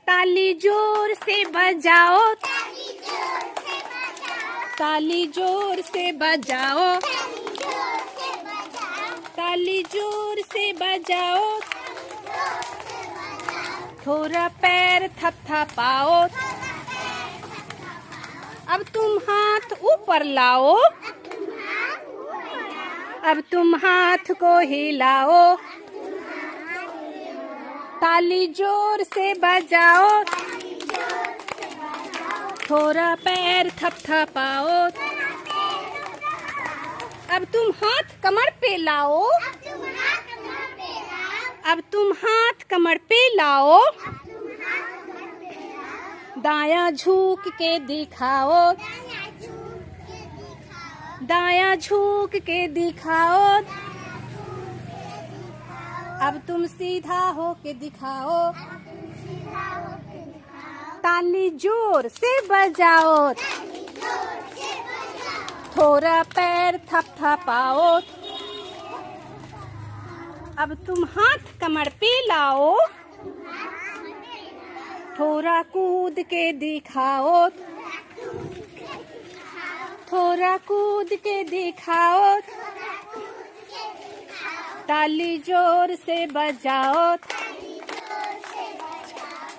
ताली जोर से बजाओ, ताली जोर से बजाओ, ताली जोर से बजाओ, थोड़ा पैर थपथपाओ। अब तुम हाथ ऊपर लाओ, अब तुम हाथ को हिलाओ, ताली जोर से बजाओ, थोड़ा पैर थपथपाओ। अब तुम हाथ कमर पे लाओ, अब तुम हाथ कमर पे लाओ, दायां झुक के दिखाओ, दायां झुक के दिखाओ। अब तुम सीधा हो के दिखाओ, ताली जोर से बजाओ, थोड़ा पैर थपथपाओ। अब तुम हाथ कमर पे लाओ, थोड़ा कूद के दिखाओ, थोड़ा कूद के दिखाओ, ताली जोर से बजाओ।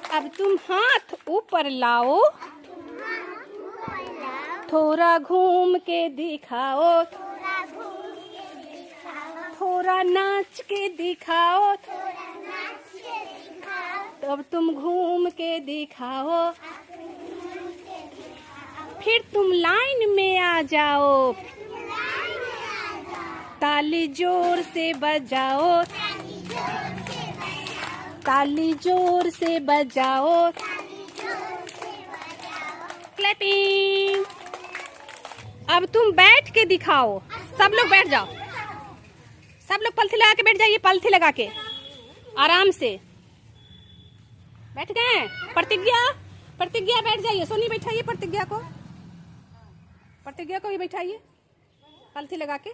अब तुम हाथ ऊपर लाओ, थोड़ा घूम के दिखाओ, थोड़ा नाच के दिखाओ। अब तुम घूम के दिखाओ, फिर तुम लाइन में आ जाओ, ताली जोर से बजाओ, ताली जोर से बजाओ। क्लैपिंग। अब तुम बैठ के दिखाओ, सब लोग बैठ जाओ, सब लोग पलथी लगा के बैठ जाइए, पलथी लगा के आराम से बैठ गए। प्रतिज्ञा, प्रतिज्ञा बैठ जाइए, सोनी बैठाइए प्रतिज्ञा को, प्रतिज्ञा को भी बैठाइए पलथी लगा के।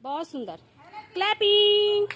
बहुत सुंदर। क्लैपिंग।